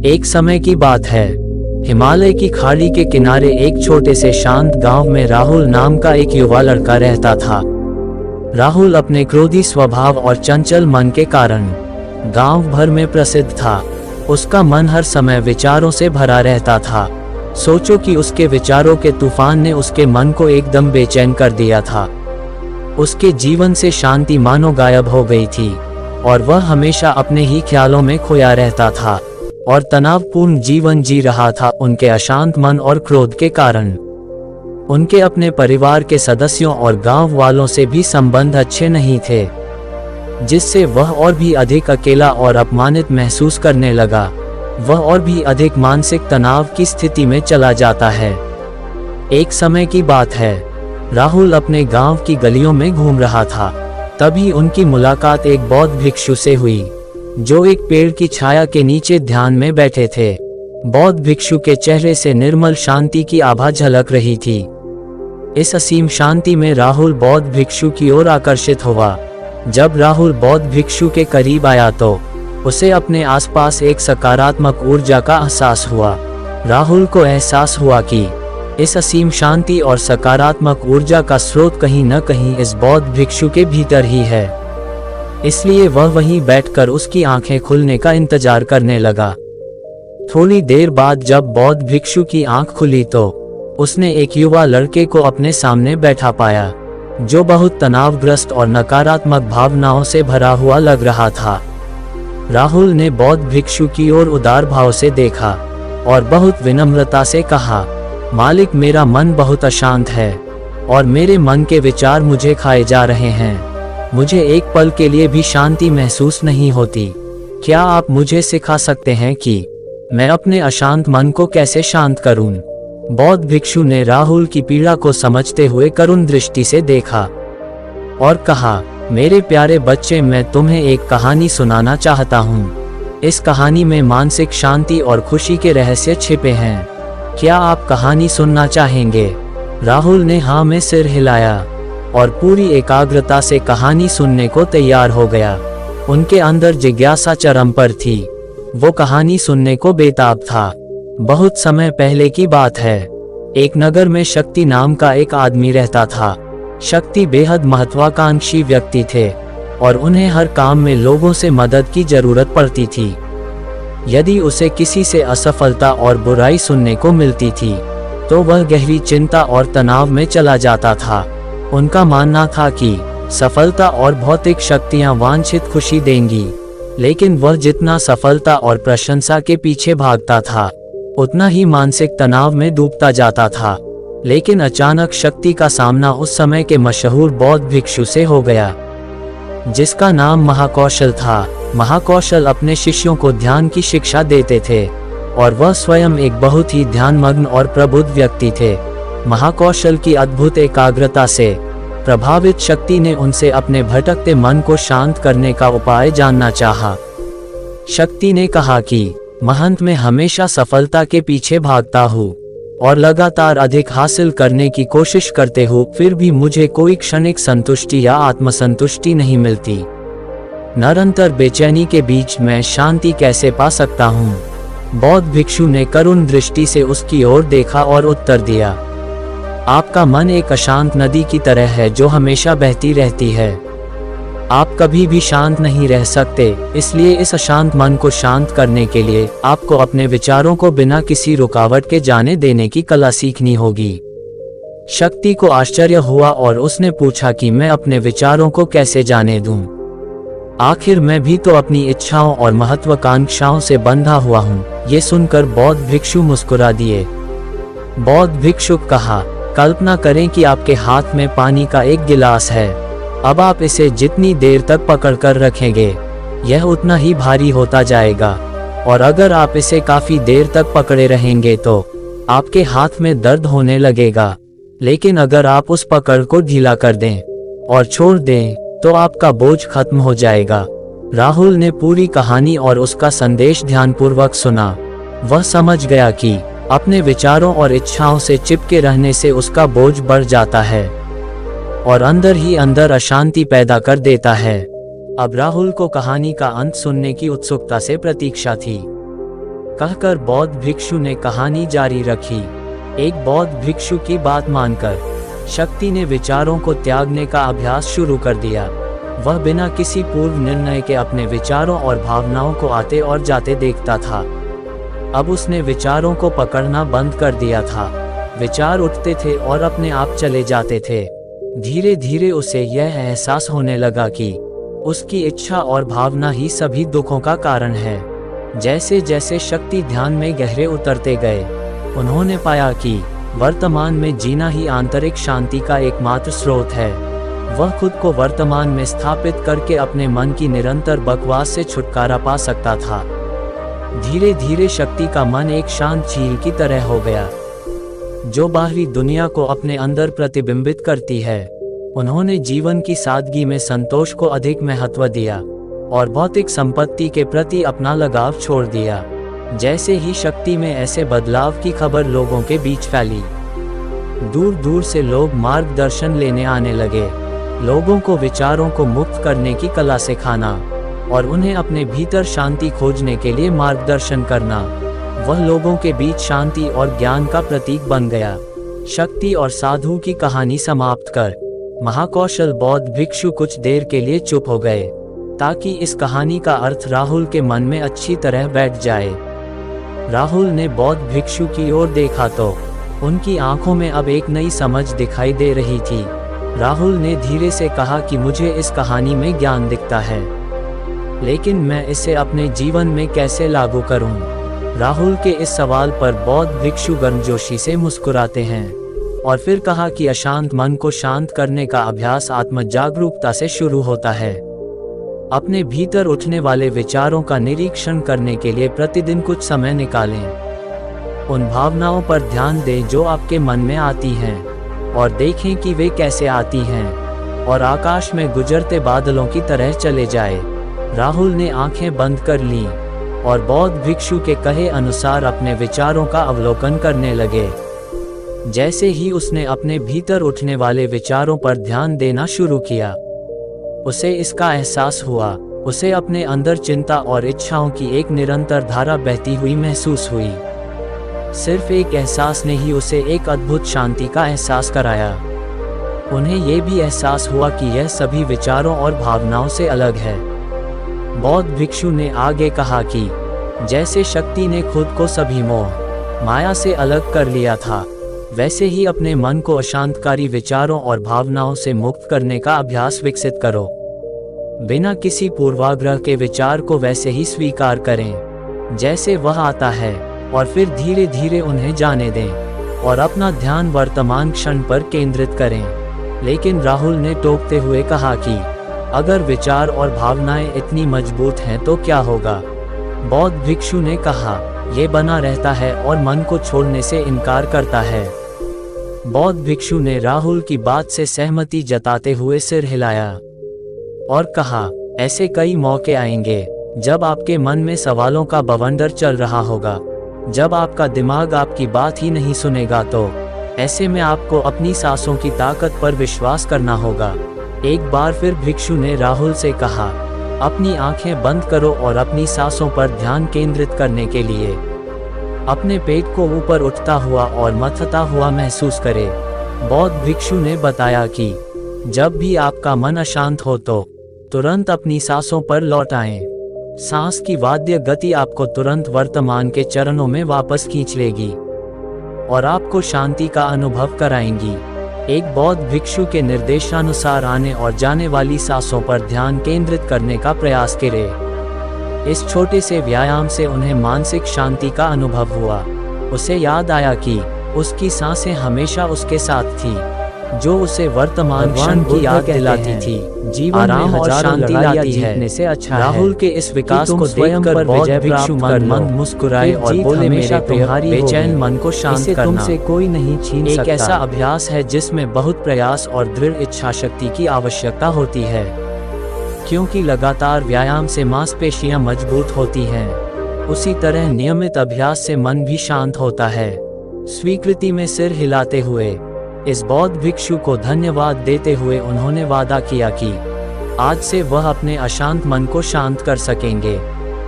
एक समय की बात है। हिमालय की खाड़ी के किनारे एक छोटे से शांत गांव में राहुल नाम का एक युवा लड़का रहता था। राहुल अपने क्रोधी स्वभाव और चंचल मन के कारण गांव भर में प्रसिद्ध था। उसका मन हर समय विचारों से भरा रहता था। सोचो कि उसके विचारों के तूफान ने उसके मन को एकदम बेचैन कर दिया था। उसके जीवन से शांति मानो गायब हो गई थी और वह हमेशा अपने ही ख्यालों में खोया रहता था और तनावपूर्ण जीवन जी रहा था उनके अशांत मन और क्रोध के कारण। उनके अपने परिवार के सदस्यों और गांव वालों से भी संबंध अच्छे नहीं थे, जिससे वह और भी अधिक अकेला और अपमानित महसूस करने लगा। वह और भी अधिक मानसिक तनाव की स्थिति में चला जाता है। एक समय की बात है, राहुल अपने गांव की गलियों में घूम रहा था। तभी उनकी मुलाकात एक बौद्ध भिक्षु से हुई, जो एक पेड़ की छाया के नीचे ध्यान में बैठे थे। बौद्ध भिक्षु के चेहरे से निर्मल शांति की आभा झलक रही थी। इस असीम शांति में राहुल बौद्ध भिक्षु की ओर आकर्षित हुआ। जब राहुल बौद्ध भिक्षु के करीब आया तो उसे अपने आसपास एक सकारात्मक ऊर्जा का एहसास हुआ। राहुल को एहसास हुआ कि इस असीम शांति और सकारात्मक ऊर्जा का स्रोत कहीं न कहीं इस बौद्ध भिक्षु के भीतर ही है। इसलिए वह वहीं बैठकर उसकी आंखें खुलने का इंतजार करने लगा। थोड़ी देर बाद जब बौद्ध भिक्षु की आंख खुली तो उसने एक युवा लड़के को अपने सामने बैठा पाया, जो बहुत तनावग्रस्त और नकारात्मक भावनाओं से भरा हुआ लग रहा था। राहुल ने बौद्ध भिक्षु की ओर उदार भाव से देखा और बहुत विनम्रता से कहा, मालिक, मेरा मन बहुत अशांत है और मेरे मन के विचार मुझे खाए जा रहे हैं। मुझे एक पल के लिए भी शांति महसूस नहीं होती। क्या आप मुझे सिखा सकते हैं कि मैं अपने अशांत मन को कैसे शांत करूं? बौद्ध भिक्षु ने राहुल की पीड़ा को समझते हुए करुण दृष्टि से देखा और कहा, मेरे प्यारे बच्चे, मैं तुम्हें एक कहानी सुनाना चाहता हूँ। इस कहानी में मानसिक शांति और खुशी के रहस्य छिपे हैं। क्या आप कहानी सुनना चाहेंगे? राहुल ने हाँ में सिर हिलाया और पूरी एकाग्रता से कहानी सुनने को तैयार हो गया। उनके अंदर जिज्ञासा चरम पर थी। वो कहानी सुनने को बेताब था। बहुत समय पहले की बात है। एक नगर में शक्ति नाम का एक आदमी रहता था। शक्ति बेहद महत्वाकांक्षी व्यक्ति थे और उन्हें हर काम में लोगों से मदद की जरूरत पड़ती थी। यदि उसे किसी से असफलता और बुराई सुनने को मिलती थी तो वह गहरी चिंता और तनाव में चला जाता था। उनका मानना था कि सफलता और भौतिक शक्तियां वांछित खुशी देंगी, लेकिन वह जितना सफलता और प्रशंसा के पीछे भागता था, उतना ही मानसिक तनाव में डूबता जाता था। लेकिन अचानक शक्ति का सामना उस समय के मशहूर बौद्ध भिक्षु से हो गया, जिसका नाम महाकौशल था। महाकौशल अपने शिष्यों को ध्यान की शिक्षा देते थे और वह स्वयं एक बहुत ही ध्यानमग्न और प्रबुद्ध व्यक्ति थे। महाकौशल की अद्भुत एकाग्रता से प्रभावित शक्ति ने उनसे अपने भटकते मन को शांत करने का उपाय जानना चाहा। शक्ति ने कहा कि महंत, मैं हमेशा सफलता के पीछे भागता हूँ और लगातार अधिक हासिल करने की कोशिश करते हूँ, फिर भी मुझे कोई क्षणिक संतुष्टि या आत्मसंतुष्टि नहीं मिलती। निरंतर बेचैनी के बीच मैं शांति कैसे पा सकता हूँ? बौद्ध भिक्षु ने करुण दृष्टि से उसकी ओर देखा और उत्तर दिया, आपका मन एक अशांत नदी की तरह है जो हमेशा बहती रहती है। आप कभी भी शांत नहीं रह सकते। इसलिए इस अशांत मन को शांत करने के लिए आपको अपने विचारों को बिना किसी रुकावट के जाने देने की कला सीखनी होगी। शक्ति को आश्चर्य हुआ और उसने पूछा कि मैं अपने विचारों को कैसे जाने दूं? आखिर मैं भी तो अपनी इच्छाओं और महत्वाकांक्षाओं से बंधा हुआ हूँ। ये सुनकर बौद्ध भिक्षु मुस्कुरा दिए। बौद्ध भिक्षु कहा, कल्पना करें कि आपके हाथ में पानी का एक गिलास है। अब आप इसे जितनी देर तक पकड़ कर रखेंगे, यह उतना ही भारी होता जाएगा, और अगर आप इसे काफी देर तक पकड़े रहेंगे तो आपके हाथ में दर्द होने लगेगा। लेकिन अगर आप उस पकड़ को ढीला कर दें और छोड़ दें तो आपका बोझ खत्म हो जाएगा। राहुल ने पूरी कहानी और उसका संदेश ध्यानपूर्वक सुना। वह समझ गया कि अपने विचारों और इच्छाओं से चिपके रहने से उसका बोझ बढ़ जाता है और अंदर ही अंदर अशांति पैदा कर देता है। अब राहुल को कहानी का अंत सुनने की उत्सुकता से प्रतीक्षा थी। कहकर बौद्ध भिक्षु ने कहानी जारी रखी। एक बौद्ध भिक्षु की बात मानकर शक्ति ने विचारों को त्यागने का अभ्यास शुरू कर दिया। वह बिना किसी पूर्व निर्णय के अपने विचारों और भावनाओं को आते और जाते देखता था। अब उसने विचारों को पकड़ना बंद कर दिया था। विचार उठते थे और अपने आप चले जाते थे। धीरे धीरे उसे यह एहसास होने लगा कि उसकी इच्छा और भावना ही सभी दुखों का कारण है। जैसे जैसे शक्ति ध्यान में गहरे उतरते गए, उन्होंने पाया कि वर्तमान में जीना ही आंतरिक शांति का एकमात्र स्रोत है। वह खुद को वर्तमान में स्थापित करके अपने मन की निरंतर बकवास से छुटकारा पा सकता था। धीरे धीरे शक्ति का मन एक शांत झील की तरह हो गया, जो बाहरी दुनिया को अपने अंदर प्रतिबिंबित करती है। उन्होंने जीवन की सादगी में संतोष को अधिक महत्व दिया और भौतिक संपत्ति के प्रति अपना लगाव छोड़ दिया। जैसे ही शक्ति में ऐसे बदलाव की खबर लोगों के बीच फैली, दूर दूर से लोग मार्गदर्शन लेने आने लगे। लोगों को विचारों को मुक्त करने की कला सिखाना और उन्हें अपने भीतर शांति खोजने के लिए मार्गदर्शन करना, वह लोगों के बीच शांति और ज्ञान का प्रतीक बन गया। शक्ति और साधु की कहानी समाप्त कर महाकौशल बौद्ध भिक्षु कुछ देर के लिए चुप हो गए, ताकि इस कहानी का अर्थ राहुल के मन में अच्छी तरह बैठ जाए। राहुल ने बौद्ध भिक्षु की ओर देखा तो उनकी आंखों में अब एक नई समझ दिखाई दे रही थी। राहुल ने धीरे से कहा कि मुझे इस कहानी में ज्ञान दिखता है, लेकिन मैं इसे अपने जीवन में कैसे लागू करूं? राहुल के इस सवाल पर बौद्ध भिक्षु गर्मजोशी से मुस्कुराते हैं और फिर कहा कि अशांत मन को शांत करने का अभ्यास आत्म जागरूकता से शुरू होता है। अपने भीतर उठने वाले विचारों का निरीक्षण करने के लिए प्रतिदिन कुछ समय निकालें। उन भावनाओं पर ध्यान दें जो आपके मन में आती हैं और देखें कि वे कैसे आती हैं, और आकाश में गुजरते बादलों की तरह चले जाए। राहुल ने आंखें बंद कर लीं और बौद्ध भिक्षु के कहे अनुसार अपने विचारों का अवलोकन करने लगे। जैसे ही उसने अपने भीतर उठने वाले विचारों पर ध्यान देना शुरू किया, उसे इसका एहसास हुआ। उसे अपने अंदर चिंता और इच्छाओं की एक निरंतर धारा बहती हुई महसूस हुई। सिर्फ एक एहसास ने ही उसे एक अद्भुत शांति का एहसास कराया। उन्हें यह भी एहसास हुआ कि यह सभी विचारों और भावनाओं से अलग है। बौद्ध भिक्षु ने आगे कहा कि जैसे शक्ति ने खुद को सभी मोह माया से अलग कर लिया था, वैसे ही अपने मन को अशांतकारी विचारों और भावनाओं से मुक्त करने का अभ्यास विकसित करो। बिना किसी पूर्वाग्रह के विचार को वैसे ही स्वीकार करें जैसे वह आता है, और फिर धीरे धीरे उन्हें जाने दें और अपना ध्यान वर्तमान क्षण पर केंद्रित करें। लेकिन राहुल ने टोकते हुए कहा कि अगर विचार और भावनाएं इतनी मजबूत हैं तो क्या होगा? बौद्ध भिक्षु ने कहा, ये बना रहता है और मन को छोड़ने से इनकार करता है। बौद्ध भिक्षु ने राहुल की बात से सहमति जताते हुए सिर हिलाया और कहा, ऐसे कई मौके आएंगे जब आपके मन में सवालों का बवंडर चल रहा होगा। जब आपका दिमाग आपकी बात ही नहीं सुनेगा तो ऐसे में आपको अपनी सांसों की ताकत पर विश्वास करना होगा। एक बार फिर भिक्षु ने राहुल से कहा, अपनी आंखें बंद करो और अपनी सांसों पर ध्यान केंद्रित करने के लिए अपने पेट को ऊपर उठता हुआ और मथता हुआ महसूस करें। बौद्ध भिक्षु ने बताया कि जब भी आपका मन अशांत हो तो तुरंत अपनी सांसों पर लौट आएं। सांस की वाद्य गति आपको तुरंत वर्तमान के चरणों में वापस खींच लेगी और आपको शांति का अनुभव कराएंगी। एक बौद्ध भिक्षु के निर्देशानुसार आने और जाने वाली सांसों पर ध्यान केंद्रित करने का प्रयास करें। इस छोटे से व्यायाम से उन्हें मानसिक शांति का अनुभव हुआ। उसे याद आया कि उसकी सांसें हमेशा उसके साथ थी, जो उसे वर्तमान क्षण की याद दिलाती थी। जीवन आराम और शांति लाती है। से अच्छा राहुल के इस विकास को देखकर बौद्ध भिक्षु मंद मुस्कुराए और बोले, मेरे तुम्हारी बेचैन मन को शांत करना तुमसे कोई नहीं छीन सकता। एक ऐसा अभ्यास है जिसमें बहुत प्रयास और दृढ़ इच्छा शक्ति की आवश्यकता होती है, क्योंकि लगातार व्यायाम से मांसपेशियां मजबूत होती हैं। उसी तरह नियमित अभ्यास से मन भी शांत होता है। स्वीकृति में सिर हिलाते हुए इस बौद्ध भिक्षु को धन्यवाद देते हुए उन्होंने वादा किया कि आज से वह अपने अशांत मन को शांत कर सकेंगे।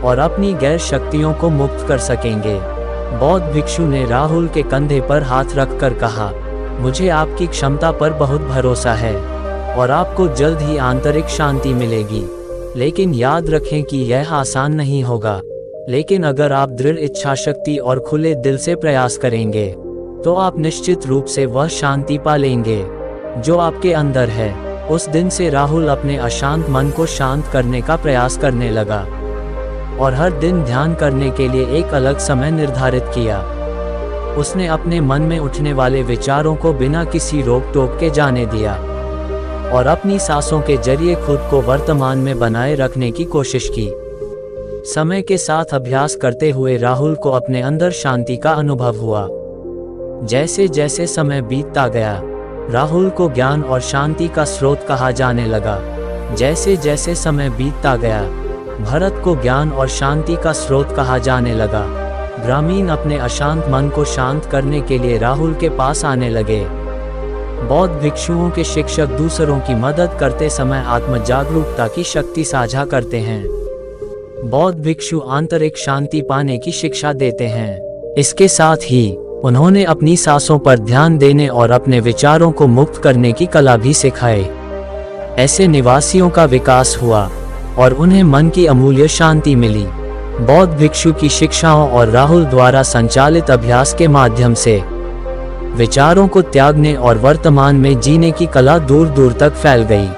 और अपनी गैर शक्तियों को मुक्त कर सकेंगे। बौद्ध भिक्षु ने राहुल के कंधे पर हाथ रखकर कहा, मुझे आपकी क्षमता पर बहुत भरोसा है और आपको जल्द ही आंतरिक शांति मिलेगी। लेकिन याद रखें कि यह आसान नहीं होगा। लेकिन अगर आप दृढ़ इच्छा शक्ति और खुले दिल से प्रयास करेंगे तो आप निश्चित रूप से वह शांति पा लेंगे जो आपके अंदर है। उस दिन से राहुल अपने अशांत मन को शांत करने का प्रयास करने लगा और हर दिन ध्यान करने के लिए एक अलग समय निर्धारित किया। उसने अपने मन में उठने वाले विचारों को बिना किसी रोक टोक के जाने दिया और अपनी सांसों के जरिए खुद को वर्तमान में बनाए रखने की कोशिश की। समय के साथ अभ्यास करते हुए राहुल को अपने अंदर शांति का अनुभव हुआ। जैसे जैसे समय बीतता गया, राहुल को ज्ञान और शांति का स्रोत कहा जाने लगा। जैसे जैसे समय बीतता गया, भरत को ज्ञान और शांति का स्रोत कहा जाने लगा। ग्रामीण अपने अशांत मन को शांत करने के लिए राहुल के पास आने लगे। बौद्ध भिक्षुओं के शिक्षक दूसरों की मदद करते समय आत्म जागरूकता की शक्ति साझा करते हैं। बौद्ध भिक्षु आंतरिक शांति पाने की शिक्षा देते हैं। इसके साथ ही उन्होंने अपनी सांसों पर ध्यान देने और अपने विचारों को मुक्त करने की कला भी सिखाई। ऐसे निवासियों का विकास हुआ और उन्हें मन की अमूल्य शांति मिली। बौद्ध भिक्षु की शिक्षाओं और राहुल द्वारा संचालित अभ्यास के माध्यम से विचारों को त्यागने और वर्तमान में जीने की कला दूर दूर तक फैल गई।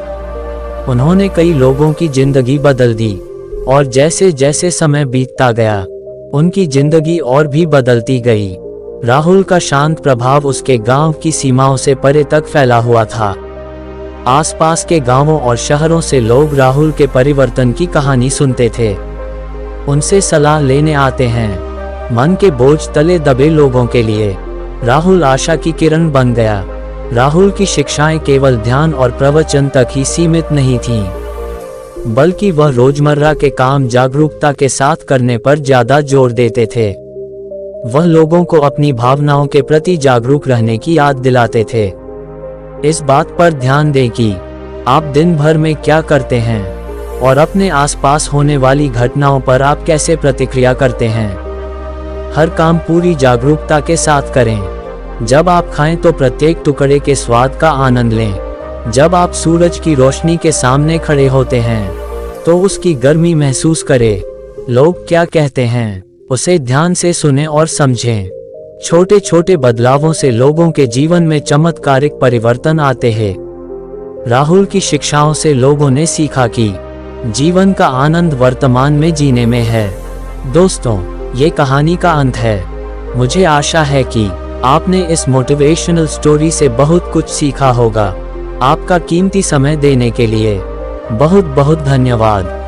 उन्होंने कई लोगों की जिंदगी बदल दी और जैसे जैसे समय बीतता गया, उनकी जिंदगी और भी बदलती गई। राहुल का शांत प्रभाव उसके गांव की सीमाओं से परे तक फैला हुआ था। आसपास के गांवों और शहरों से लोग राहुल के परिवर्तन की कहानी सुनते थे, उनसे सलाह लेने आते हैं। मन के बोझ तले दबे लोगों के लिए राहुल आशा की किरण बन गया। राहुल की शिक्षाएं केवल ध्यान और प्रवचन तक ही सीमित नहीं थीं, बल्कि वह रोजमर्रा के काम जागरूकता के साथ करने पर ज्यादा जोर देते थे। वह लोगों को अपनी भावनाओं के प्रति जागरूक रहने की याद दिलाते थे। इस बात पर ध्यान दें कि आप दिन भर में क्या करते हैं और अपने आसपास होने वाली घटनाओं पर आप कैसे प्रतिक्रिया करते हैं। हर काम पूरी जागरूकता के साथ करें। जब आप खाएं तो प्रत्येक टुकड़े के स्वाद का आनंद लें। जब आप सूरज की रोशनी के सामने खड़े होते हैं तो उसकी गर्मी महसूस करें। लोग क्या कहते हैं उसे ध्यान से सुनें और समझें। छोटे छोटे बदलावों से लोगों के जीवन में चमत्कारिक परिवर्तन आते हैं। राहुल की शिक्षाओं से लोगों ने सीखा कि जीवन का आनंद वर्तमान में जीने में है। दोस्तों, ये कहानी का अंत है। मुझे आशा है कि आपने इस मोटिवेशनल स्टोरी से बहुत कुछ सीखा होगा। आपका कीमती समय देने के लिए बहुत बहुत धन्यवाद।